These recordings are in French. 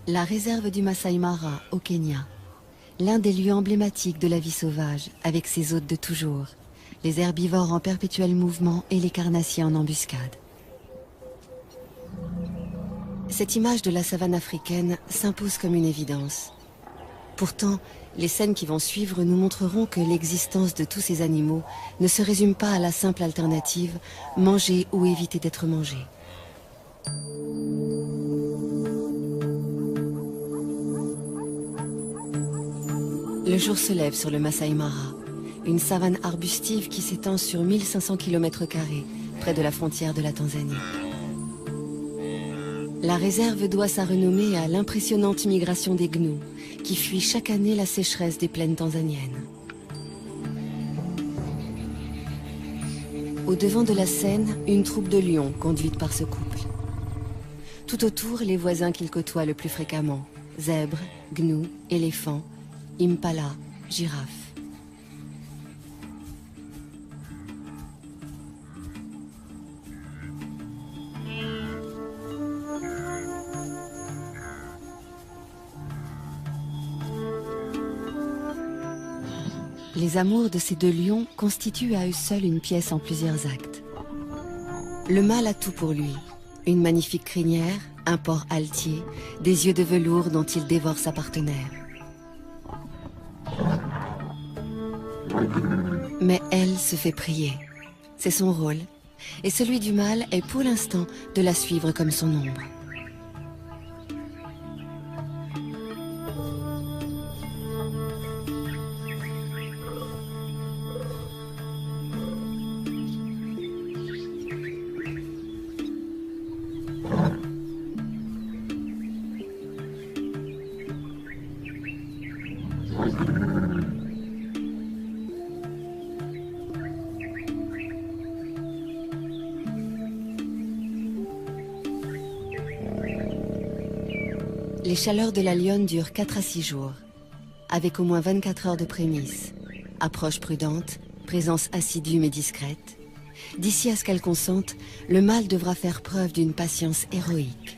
La réserve du Masai Mara, au Kenya. L'un des lieux emblématiques de la vie sauvage, avec ses hôtes de toujours, les herbivores en perpétuel mouvement et les carnassiers en embuscade. Cette image de la savane africaine s'impose comme une évidence. Pourtant, les scènes qui vont suivre nous montreront que l'existence de tous ces animaux ne se résume pas à la simple alternative manger ou éviter d'être mangé. Le jour se lève sur le Masai Mara, une savane arbustive qui s'étend sur 1500 km², près de la frontière de la Tanzanie. La réserve doit sa renommée à l'impressionnante migration des gnous, qui fuient chaque année la sécheresse des plaines tanzaniennes. Au devant de la scène, une troupe de lions conduite par ce couple. Tout autour, les voisins qu'ils côtoient le plus fréquemment, zèbres, gnous, éléphants, impala, girafes. Les amours de ces deux lions constituent à eux seuls une pièce en plusieurs actes. Le mâle a tout pour lui. Une magnifique crinière, un port altier, des yeux de velours dont il dévore sa partenaire. Mais elle se fait prier. C'est son rôle. Et celui du mâle est pour l'instant de la suivre comme son ombre. Les chaleurs de la lionne durent 4 à 6 jours, avec au moins 24 heures de prémices, approche prudente, présence assidue mais discrète. D'ici à ce qu'elle consente, le mâle devra faire preuve d'une patience héroïque.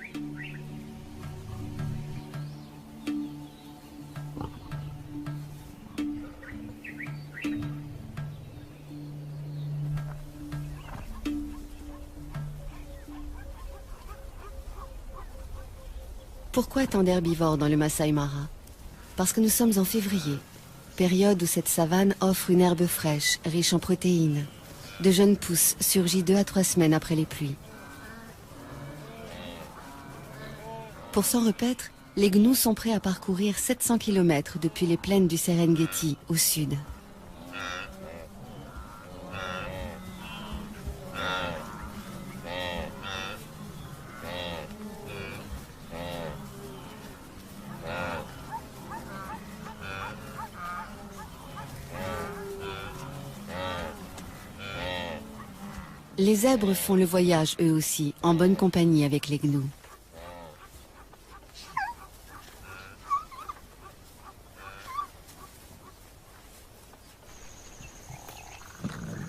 Pourquoi tant d'herbivores dans le Masai Mara? Parce que nous sommes en février, période où cette savane offre une herbe fraîche, riche en protéines. De jeunes pousses surgit 2 à 3 semaines après les pluies. Pour s'en repaître, les gnous sont prêts à parcourir 700 km depuis les plaines du Serengeti au sud. Les zèbres font le voyage eux aussi, en bonne compagnie avec les gnous.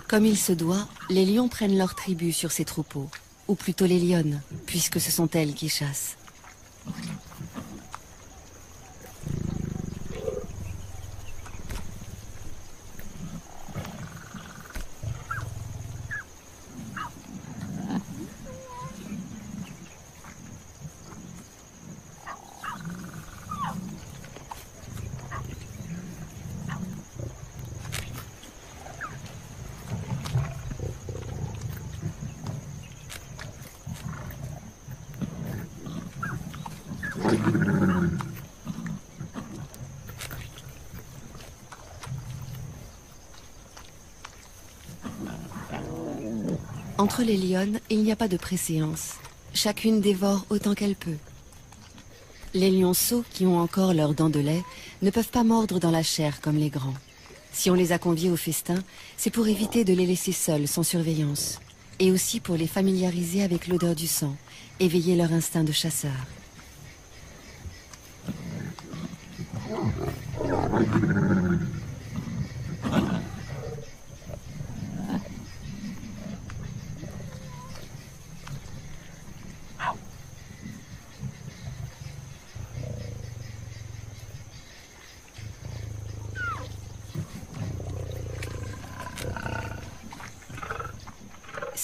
Comme il se doit, les lions prennent leur tribu sur ces troupeaux, ou plutôt les lionnes, puisque ce sont elles qui chassent. Entre les lionnes, il n'y a pas de préséance. Chacune dévore autant qu'elle peut. Les lionceaux, qui ont encore leurs dents de lait, ne peuvent pas mordre dans la chair comme les grands. Si on les a conviés au festin, c'est pour éviter de les laisser seuls sans surveillance. Et aussi pour les familiariser avec l'odeur du sang, éveiller leur instinct de chasseur.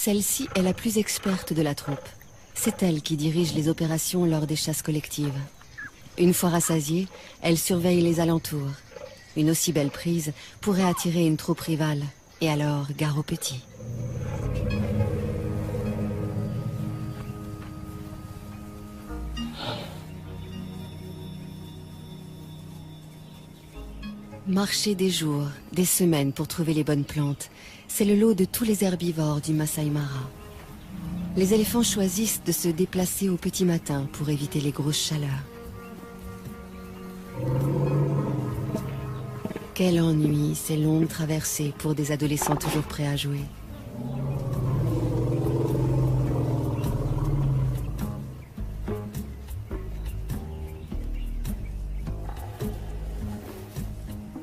Celle-ci est la plus experte de la troupe. C'est elle qui dirige les opérations lors des chasses collectives. Une fois rassasiée, elle surveille les alentours. Une aussi belle prise pourrait attirer une troupe rivale. Et alors, gare aux petits. Marcher des jours, des semaines pour trouver les bonnes plantes, c'est le lot de tous les herbivores du Masai Mara. Les éléphants choisissent de se déplacer au petit matin pour éviter les grosses chaleurs. Quel ennui, ces longues traversées pour des adolescents toujours prêts à jouer.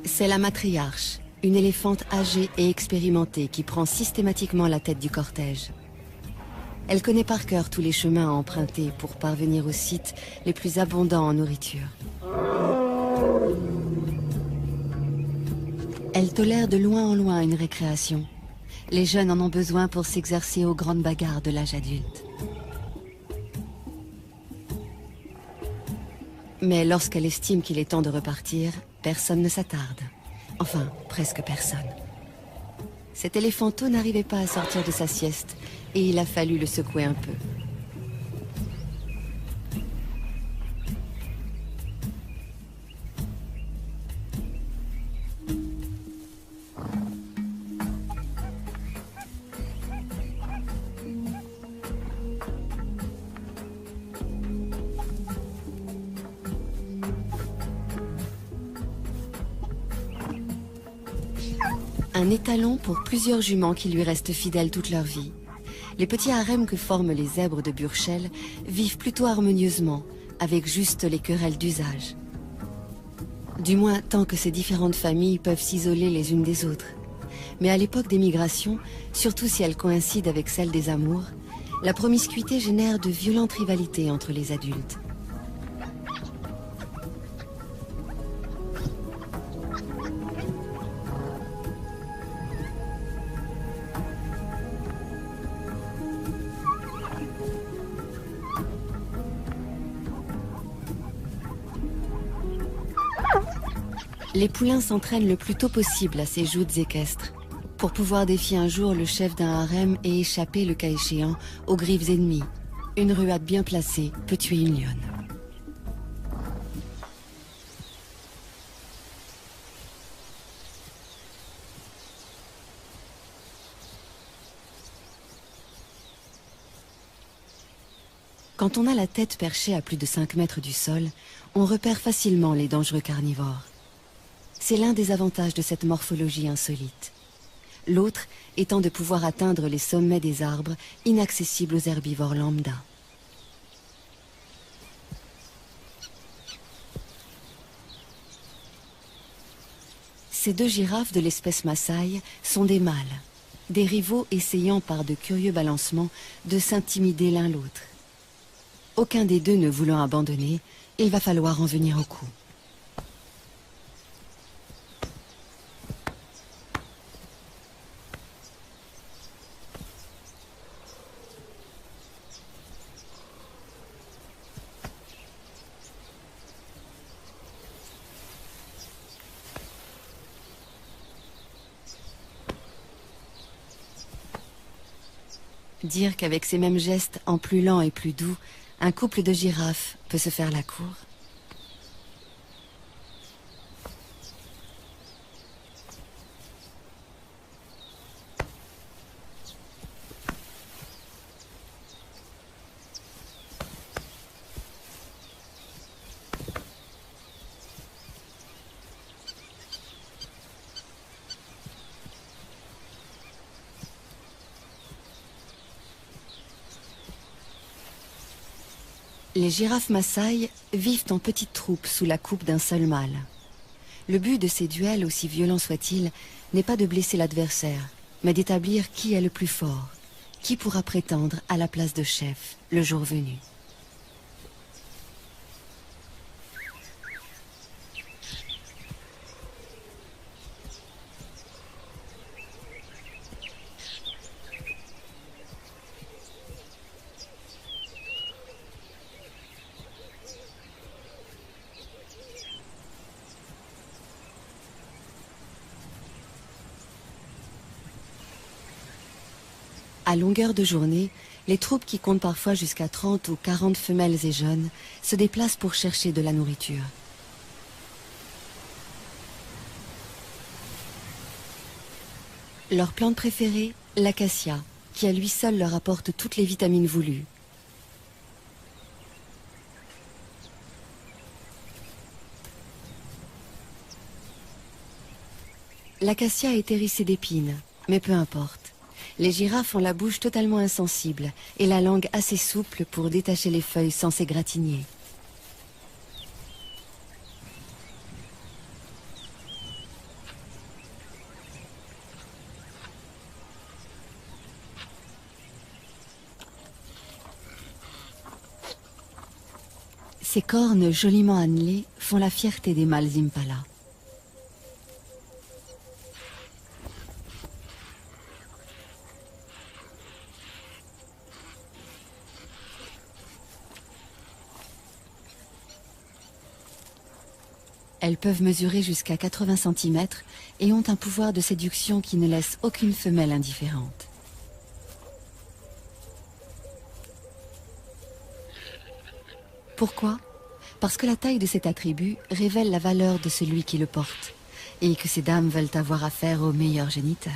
C'est la matriarche, une éléphante âgée et expérimentée qui prend systématiquement la tête du cortège. Elle connaît par cœur tous les chemins à emprunter pour parvenir aux sites les plus abondants en nourriture. Elle tolère de loin en loin une récréation. Les jeunes en ont besoin pour s'exercer aux grandes bagarres de l'âge adulte. Mais lorsqu'elle estime qu'il est temps de repartir, personne ne s'attarde. Enfin, presque personne. Cet éléphanteau n'arrivait pas à sortir de sa sieste et il a fallu le secouer un peu. Un étalon pour plusieurs juments qui lui restent fidèles toute leur vie. Les petits harems que forment les zèbres de Burchell vivent plutôt harmonieusement, avec juste les querelles d'usage. Du moins tant que ces différentes familles peuvent s'isoler les unes des autres. Mais à l'époque des migrations, surtout si elles coïncident avec celle des amours, la promiscuité génère de violentes rivalités entre les adultes. Les poulains s'entraînent le plus tôt possible à ces joutes équestres, pour pouvoir défier un jour le chef d'un harem et échapper, le cas échéant, aux griffes ennemies. Une ruade bien placée peut tuer une lionne. Quand on a la tête perchée à plus de 5 mètres du sol, on repère facilement les dangereux carnivores. C'est l'un des avantages de cette morphologie insolite. L'autre étant de pouvoir atteindre les sommets des arbres inaccessibles aux herbivores lambda. Ces deux girafes de l'espèce Maasai sont des mâles, des rivaux essayant par de curieux balancements de s'intimider l'un l'autre. Aucun des deux ne voulant abandonner, il va falloir en venir au coup. Dire qu'avec ces mêmes gestes, en plus lents et plus doux, un couple de girafes peut se faire la cour. Les girafes Maasai vivent en petites troupes sous la coupe d'un seul mâle. Le but de ces duels, aussi violents soient-ils, n'est pas de blesser l'adversaire, mais d'établir qui est le plus fort, qui pourra prétendre à la place de chef le jour venu. À longueur de journée, les troupes qui comptent parfois jusqu'à 30 ou 40 femelles et jeunes se déplacent pour chercher de la nourriture. Leur plante préférée, l'acacia, qui à lui seul leur apporte toutes les vitamines voulues. L'acacia est hérissée d'épines, mais peu importe. Les girafes ont la bouche totalement insensible et la langue assez souple pour détacher les feuilles sans s'égratigner. Ces cornes joliment annelées font la fierté des mâles impala. Elles peuvent mesurer jusqu'à 80 cm et ont un pouvoir de séduction qui ne laisse aucune femelle indifférente. Pourquoi? Parce que la taille de cet attribut révèle la valeur de celui qui le porte et que ces dames veulent avoir affaire au meilleur géniteur.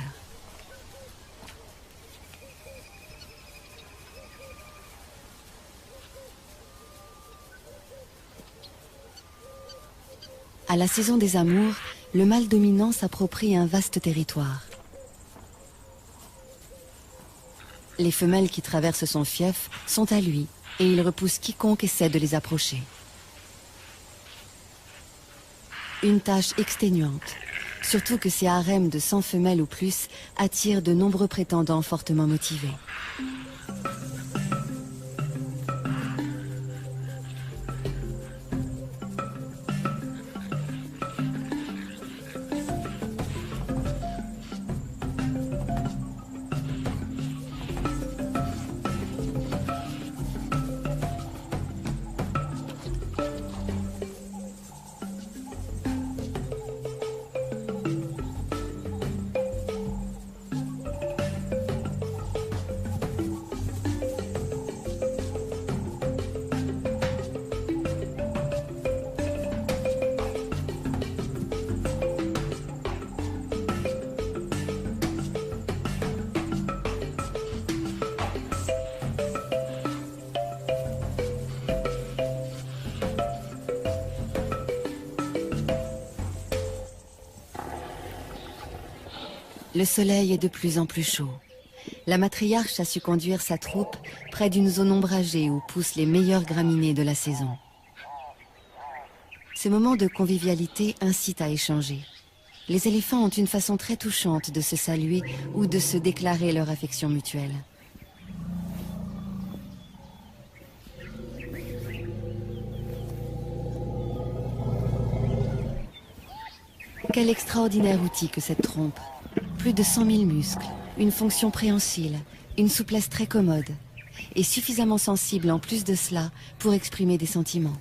À la saison des amours, le mâle dominant s'approprie un vaste territoire. Les femelles qui traversent son fief sont à lui et il repousse quiconque essaie de les approcher. Une tâche exténuante, surtout que ces harems de 100 femelles ou plus attirent de nombreux prétendants fortement motivés. Le soleil est de plus en plus chaud. La matriarche a su conduire sa troupe près d'une zone ombragée où poussent les meilleures graminées de la saison. Ce moment de convivialité incite à échanger. Les éléphants ont une façon très touchante de se saluer ou de se déclarer leur affection mutuelle. Quel extraordinaire outil que cette trompe. Plus de 100 000 muscles, une fonction préhensile, une souplesse très commode, et suffisamment sensible en plus de cela pour exprimer des sentiments.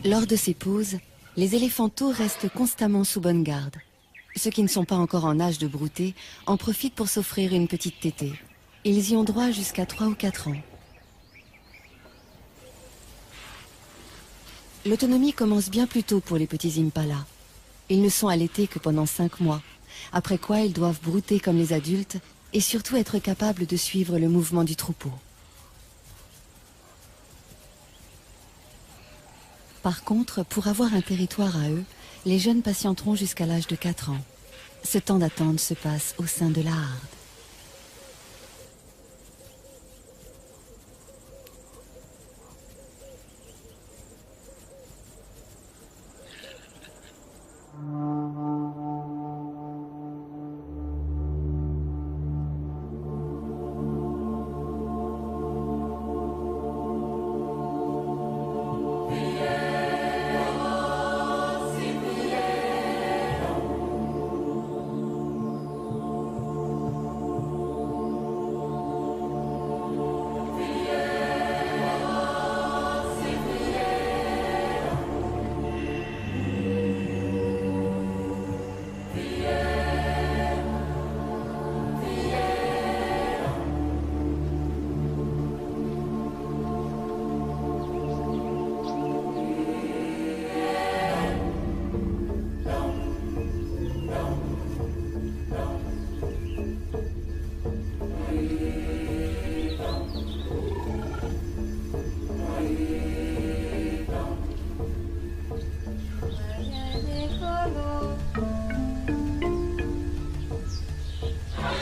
Lors de ces pauses, les éléphanteaux restent constamment sous bonne garde. Ceux qui ne sont pas encore en âge de brouter en profitent pour s'offrir une petite tétée. Ils y ont droit jusqu'à 3 ou 4 ans. L'autonomie commence bien plus tôt pour les petits impalas. Ils ne sont allaités que pendant 5 mois, après quoi ils doivent brouter comme les adultes et surtout être capables de suivre le mouvement du troupeau. Par contre, pour avoir un territoire à eux, les jeunes patienteront jusqu'à l'âge de 4 ans. Ce temps d'attente se passe au sein de la harde.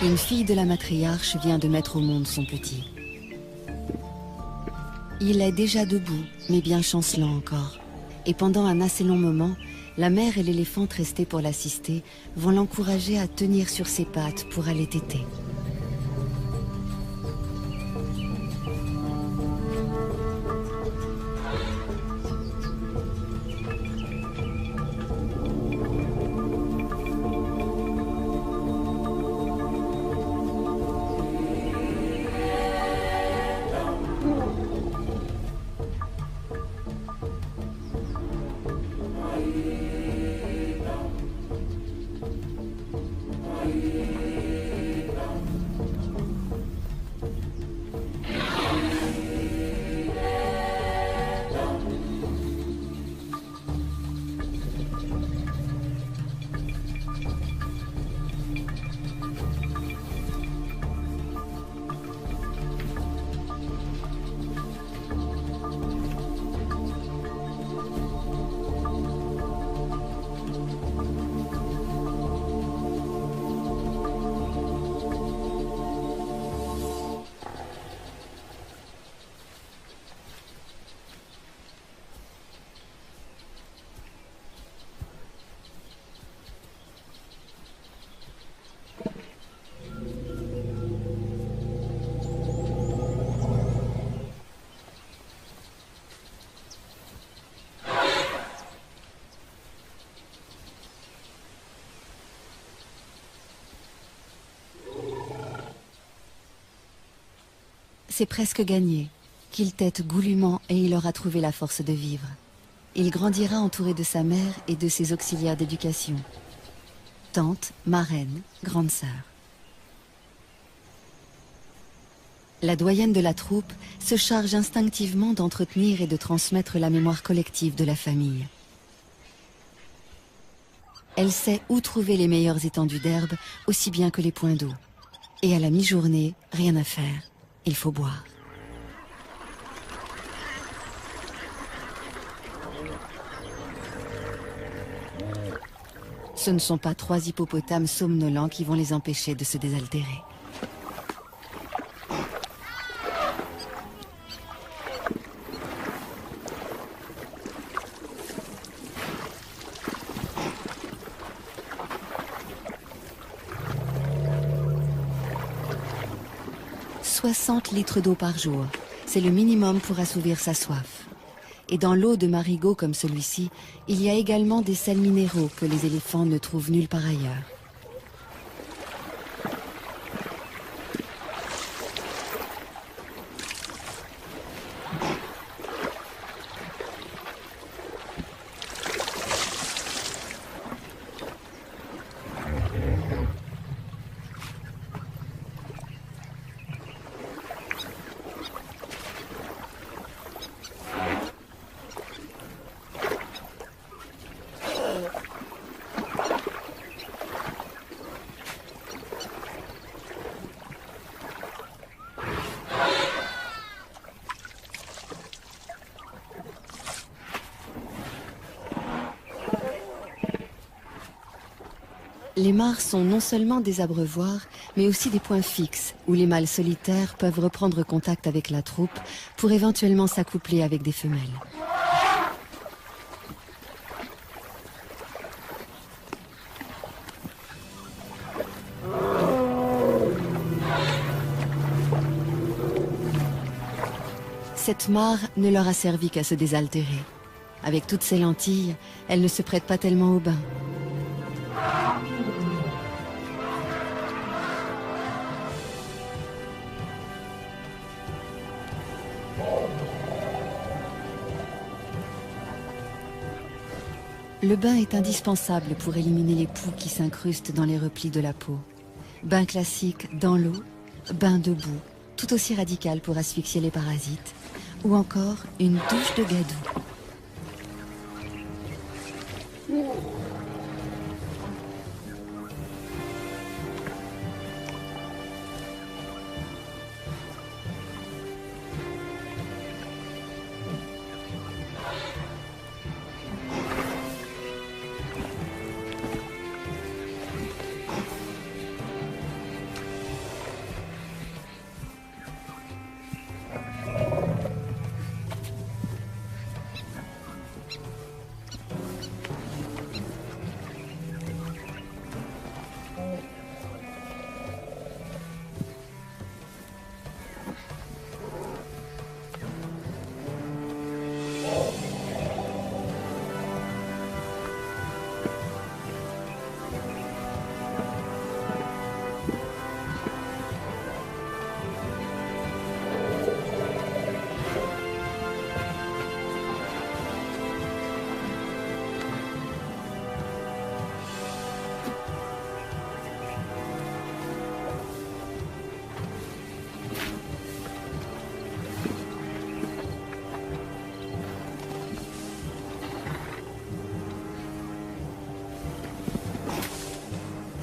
Une fille de la matriarche vient de mettre au monde son petit. Il est déjà debout, mais bien chancelant encore. Et pendant un assez long moment, la mère et l'éléphante restés pour l'assister vont l'encourager à tenir sur ses pattes pour aller téter. C'est presque gagné. Qu'il tète goulûment et il aura trouvé la force de vivre. Il grandira entouré de sa mère et de ses auxiliaires d'éducation. Tante, marraine, grande sœur. La doyenne de la troupe se charge instinctivement d'entretenir et de transmettre la mémoire collective de la famille. Elle sait où trouver les meilleures étendues d'herbe, aussi bien que les points d'eau. Et à la mi-journée, rien à faire. Il faut boire. Ce ne sont pas 3 hippopotames somnolents qui vont les empêcher de se désaltérer. « 60 litres d'eau par jour, c'est le minimum pour assouvir sa soif. Et dans l'eau de marigot comme celui-ci, il y a également des sels minéraux que les éléphants ne trouvent nulle part ailleurs. Les mares sont non seulement des abreuvoirs, mais aussi des points fixes où les mâles solitaires peuvent reprendre contact avec la troupe pour éventuellement s'accoupler avec des femelles. Cette mare ne leur a servi qu'à se désaltérer. Avec toutes ces lentilles, elle ne se prête pas tellement au bain. Le bain est indispensable pour éliminer les poux qui s'incrustent dans les replis de la peau. Bain classique dans l'eau, bain debout, tout aussi radical pour asphyxier les parasites, ou encore une douche de gadou.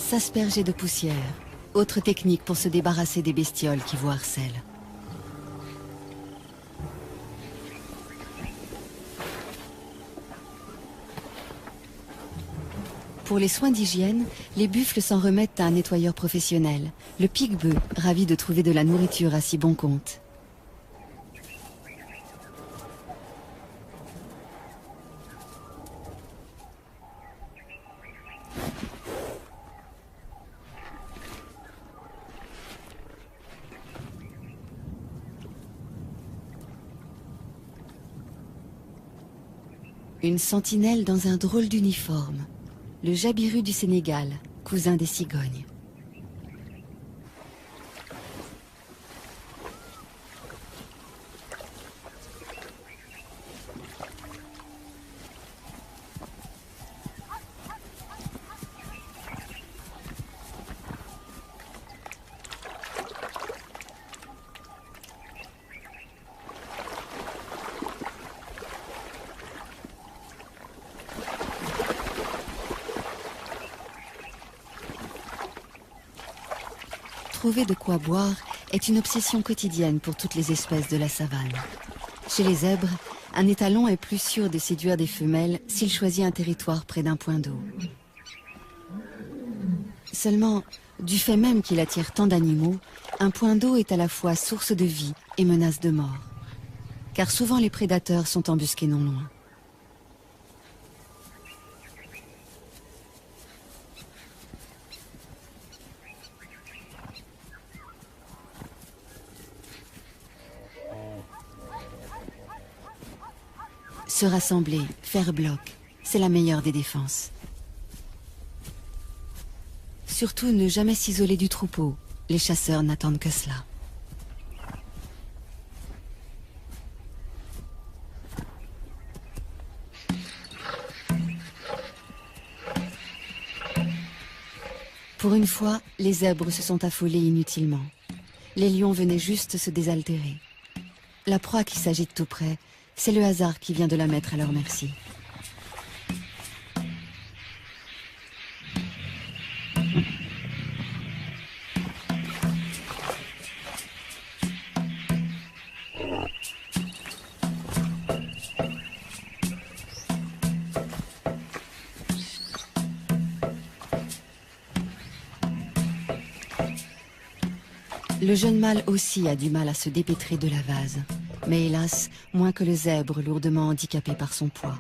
s'asperger de poussière. Autre technique pour se débarrasser des bestioles qui vous harcèlent. Pour les soins d'hygiène, les buffles s'en remettent à un nettoyeur professionnel, le pique-bœuf, ravi de trouver de la nourriture à si bon compte. Une sentinelle dans un drôle d'uniforme. Le jabiru du Sénégal, cousin des cigognes. Trouver de quoi boire est une obsession quotidienne pour toutes les espèces de la savane. Chez les zèbres, un étalon est plus sûr de séduire des femelles s'il choisit un territoire près d'un point d'eau. Seulement, du fait même qu'il attire tant d'animaux, un point d'eau est à la fois source de vie et menace de mort. Car souvent les prédateurs sont embusqués non loin. Se rassembler, faire bloc, c'est la meilleure des défenses. Surtout ne jamais s'isoler du troupeau, les chasseurs n'attendent que cela. Pour une fois, les zèbres se sont affolés inutilement. Les lions venaient juste se désaltérer. La proie qui s'agite tout près, c'est le hasard qui vient de la mettre à leur merci. Le jeune mâle aussi a du mal à se dépêtrer de la vase. Mais hélas, moins que le zèbre lourdement handicapé par son poids.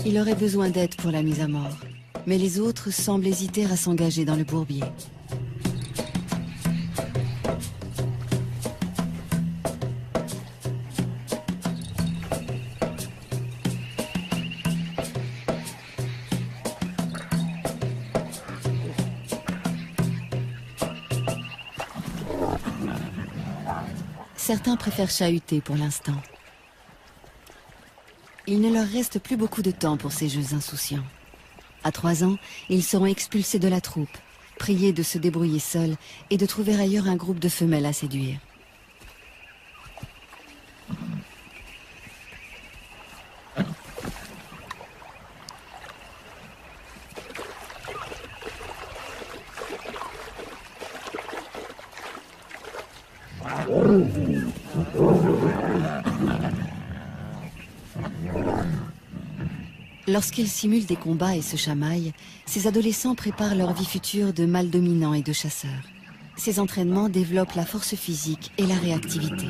Il aurait besoin d'aide pour la mise à mort, mais les autres semblent hésiter à s'engager dans le bourbier. Certains préfèrent chahuter pour l'instant. Il ne leur reste plus beaucoup de temps pour ces jeux insouciants. À 3 ans, ils seront expulsés de la troupe, priés de se débrouiller seuls et de trouver ailleurs un groupe de femelles à séduire. Lorsqu'ils simulent des combats et se chamaillent, ces adolescents préparent leur vie future de mâles dominants et de chasseurs. Ces entraînements développent la force physique et la réactivité.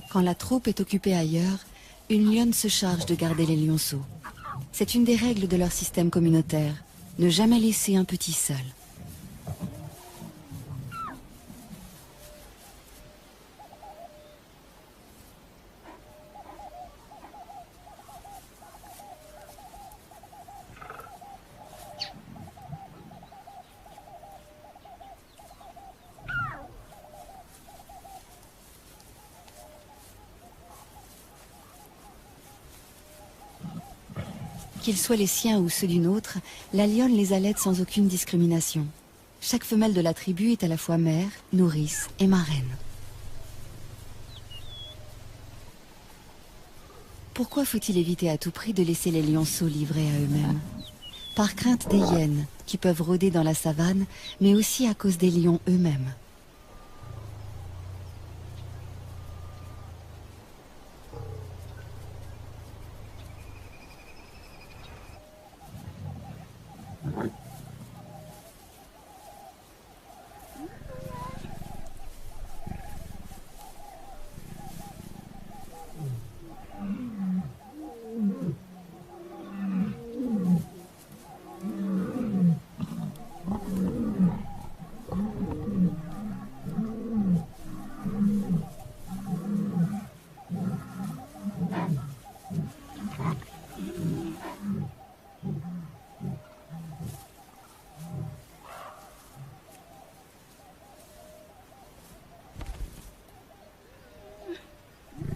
Quand la troupe est occupée ailleurs, une lionne se charge de garder les lionceaux. C'est une des règles de leur système communautaire, ne jamais laisser un petit seul. Qu'ils soient les siens ou ceux d'une autre, la lionne les allaite sans aucune discrimination. Chaque femelle de la tribu est à la fois mère, nourrice et marraine. Pourquoi faut-il éviter à tout prix de laisser les lionceaux livrés à eux-mêmes? Par crainte des hyènes, qui peuvent rôder dans la savane, mais aussi à cause des lions eux-mêmes.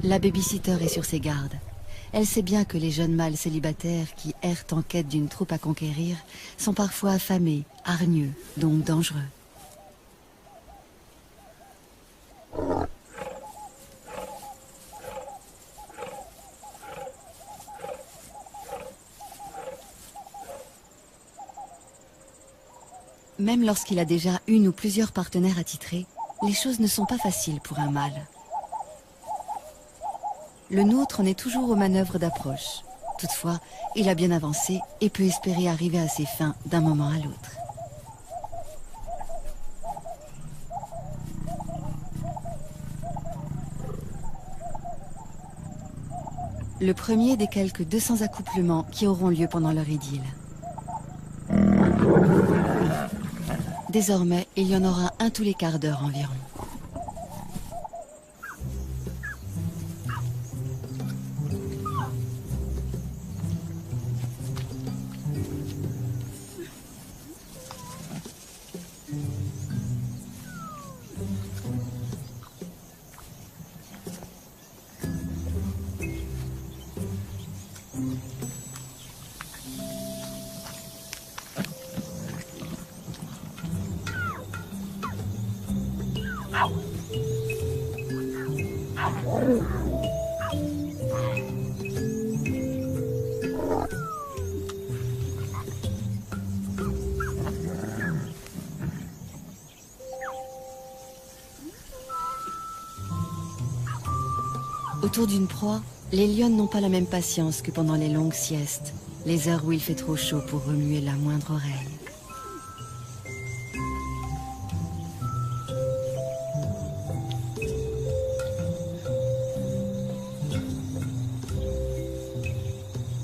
La babysitter est sur ses gardes. Elle sait bien que les jeunes mâles célibataires qui errent en quête d'une troupe à conquérir sont parfois affamés, hargneux, donc dangereux. Même lorsqu'il a déjà une ou plusieurs partenaires attitrés, les choses ne sont pas faciles pour un mâle. Le nôtre en est toujours aux manœuvres d'approche. Toutefois, il a bien avancé et peut espérer arriver à ses fins d'un moment à l'autre. Le premier des quelques 200 accouplements qui auront lieu pendant leur idylle. Désormais, il y en aura un tous les quarts d'heure environ. Autour d'une proie, les lionnes n'ont pas la même patience que pendant les longues siestes, les heures où il fait trop chaud pour remuer la moindre oreille.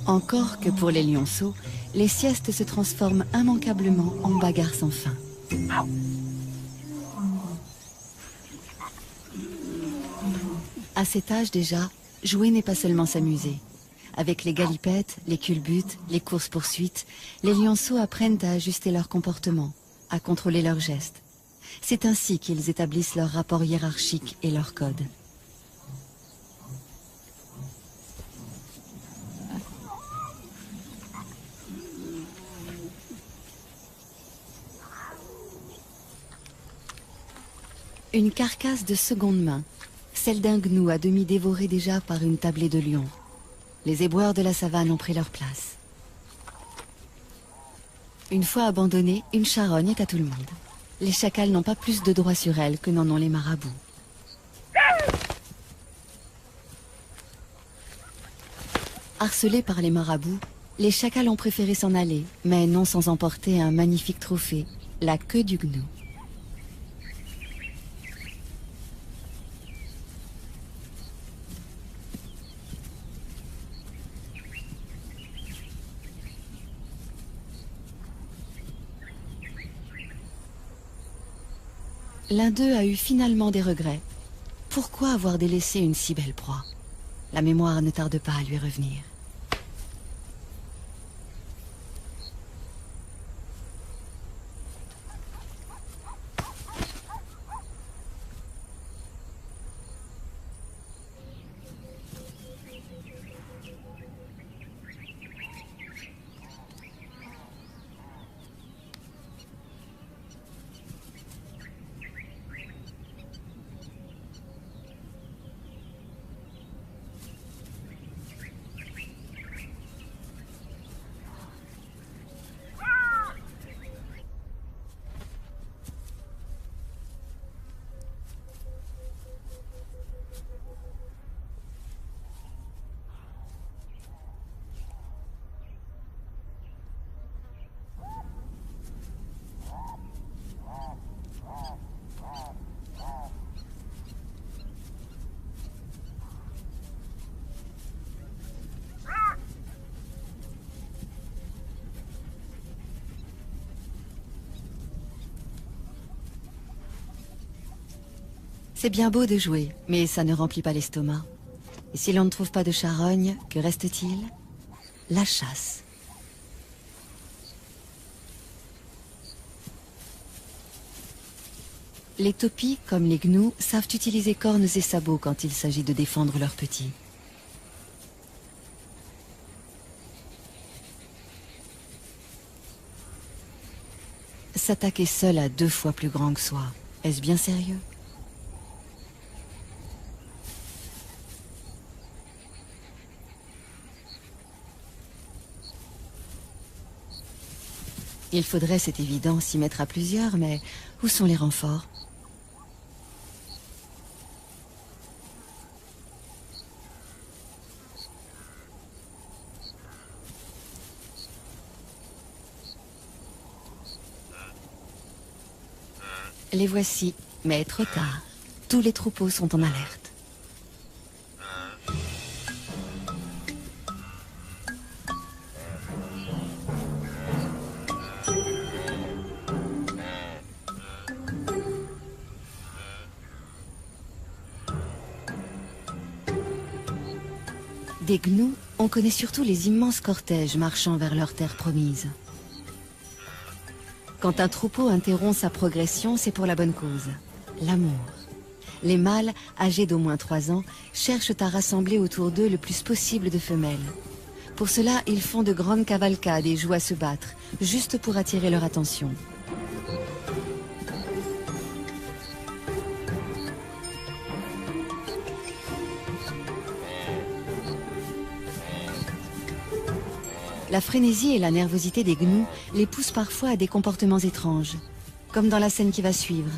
Encore que pour les lionceaux, les siestes se transforment immanquablement en bagarres sans fin. À cet âge déjà, jouer n'est pas seulement s'amuser. Avec les galipettes, les culbutes, les courses-poursuites, les lionceaux apprennent à ajuster leur comportement, à contrôler leurs gestes. C'est ainsi qu'ils établissent leur rapport hiérarchique et leur code. Une carcasse de seconde main, celle d'un gnou à demi dévoré déjà par une tablée de lions. Les éboueurs de la savane ont pris leur place. Une fois abandonnée, une charogne est à tout le monde. Les chacals n'ont pas plus de droit sur elle que n'en ont les marabouts. Harcelés par les marabouts, les chacals ont préféré s'en aller, mais non sans emporter un magnifique trophée, la queue du gnou. L'un d'eux a eu finalement des regrets. Pourquoi avoir délaissé une si belle proie? La mémoire ne tarde pas à lui revenir. C'est bien beau de jouer, mais ça ne remplit pas l'estomac. Et si l'on ne trouve pas de charogne, que reste-t-il? La chasse. Les topis, comme les gnous, savent utiliser cornes et sabots quand il s'agit de défendre leurs petits. S'attaquer seul à 2 fois plus grand que soi, est-ce bien sérieux? Il faudrait, c'est évident, s'y mettre à plusieurs, mais où sont les renforts? Les voici, mais trop tard. Tous les troupeaux sont en alerte. Des gnous, on connaît surtout les immenses cortèges marchant vers leur terre promise. Quand un troupeau interrompt sa progression, c'est pour la bonne cause, l'amour. Les mâles, âgés d'au moins 3 ans, cherchent à rassembler autour d'eux le plus possible de femelles. Pour cela, ils font de grandes cavalcades et jouent à se battre, juste pour attirer leur attention. La frénésie et la nervosité des gnous les poussent parfois à des comportements étranges, comme dans la scène qui va suivre.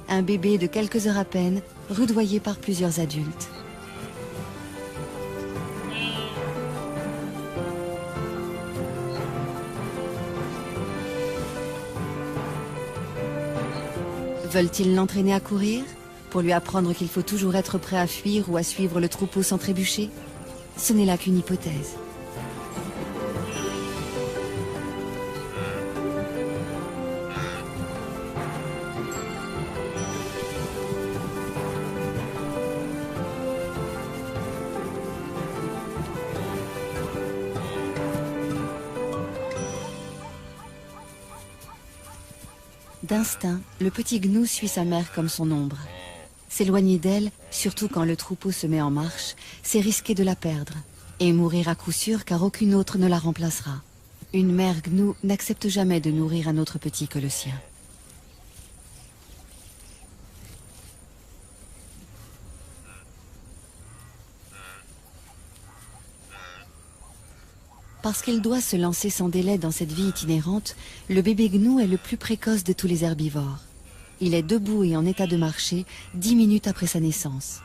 Un bébé de quelques heures à peine, rudoyé par plusieurs adultes. Veulent-ils l'entraîner à courir, pour lui apprendre qu'il faut toujours être prêt à fuir ou à suivre le troupeau sans trébucher? Ce n'est là qu'une hypothèse. D'instinct, le petit gnou suit sa mère comme son ombre. S'éloigner d'elle, surtout quand le troupeau se met en marche, c'est risquer de la perdre. Et mourir à coup sûr car aucune autre ne la remplacera. Une mère gnou n'accepte jamais de nourrir un autre petit que le sien. Parce qu'il doit se lancer sans délai dans cette vie itinérante, le bébé gnou est le plus précoce de tous les herbivores. Il est debout et en état de marcher 10 minutes après sa naissance.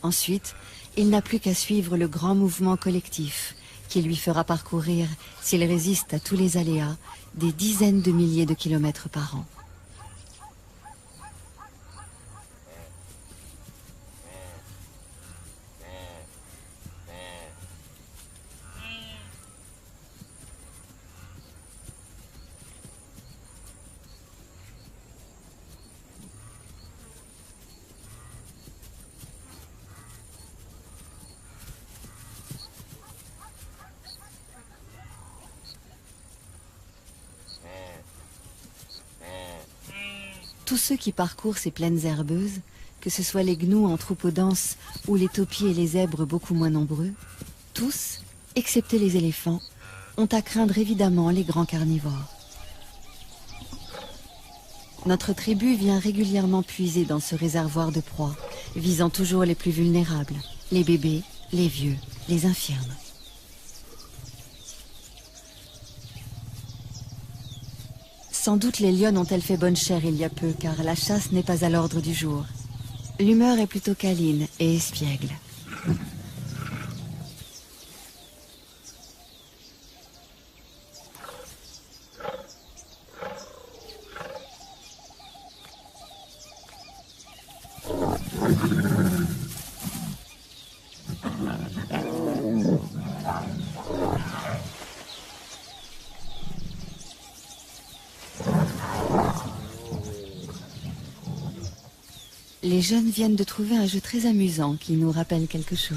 Ensuite, il n'a plus qu'à suivre le grand mouvement collectif qui lui fera parcourir, s'il résiste à tous les aléas, des dizaines de milliers de kilomètres par an. Tous ceux qui parcourent ces plaines herbeuses, que ce soit les gnous en troupeaux denses ou les taupiers et les zèbres beaucoup moins nombreux, tous, excepté les éléphants, ont à craindre évidemment les grands carnivores. Notre tribu vient régulièrement puiser dans ce réservoir de proies, visant toujours les plus vulnérables, les bébés, les vieux, les infirmes. Sans doute les lionnes ont-elles fait bonne chère il y a peu, car la chasse n'est pas à l'ordre du jour. L'humeur est plutôt câline et espiègle. Les jeunes viennent de trouver un jeu très amusant qui nous rappelle quelque chose.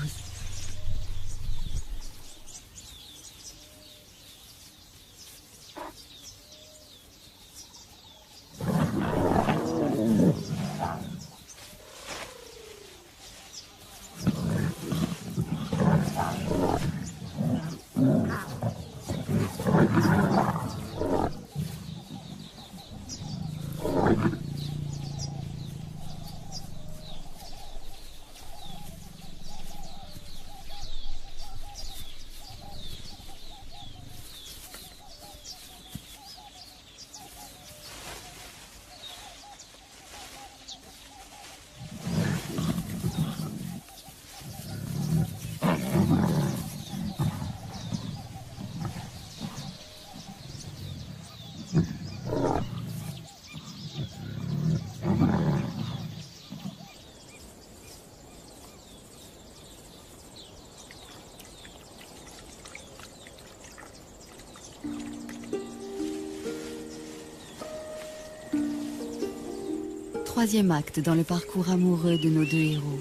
Troisième acte dans le parcours amoureux de nos deux héros.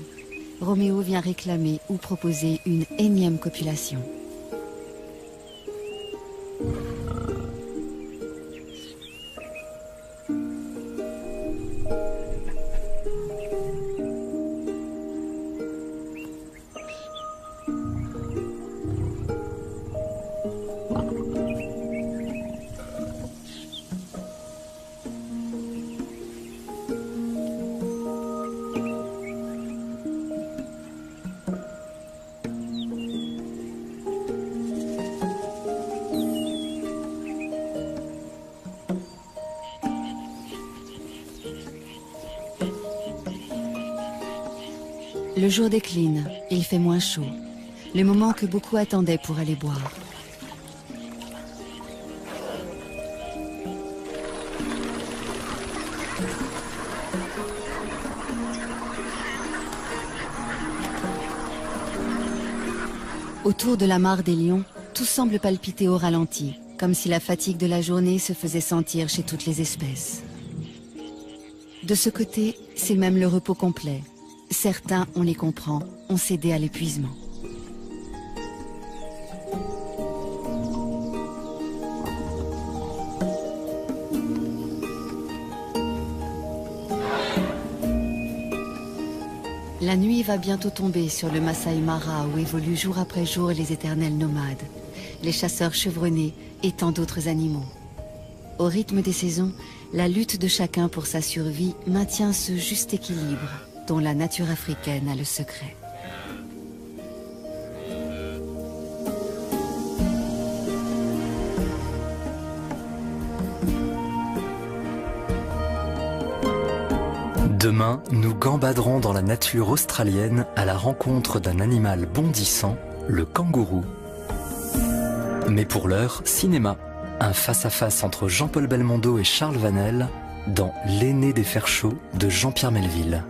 Roméo vient réclamer ou proposer une énième copulation. Le jour décline, il fait moins chaud, le moment que beaucoup attendaient pour aller boire. Autour de la mare des lions, tout semble palpiter au ralenti, comme si la fatigue de la journée se faisait sentir chez toutes les espèces. De ce côté, c'est même le repos complet. Certains, on les comprend, ont cédé à l'épuisement. La nuit va bientôt tomber sur le Masai Mara où évoluent jour après jour les éternels nomades, les chasseurs chevronnés et tant d'autres animaux. Au rythme des saisons, la lutte de chacun pour sa survie maintient ce juste équilibre dont la nature africaine a le secret. Demain, nous gambaderons dans la nature australienne à la rencontre d'un animal bondissant, le kangourou. Mais pour l'heure, cinéma. Un face-à-face entre Jean-Paul Belmondo et Charles Vanel dans L'aîné des fers chauds de Jean-Pierre Melville.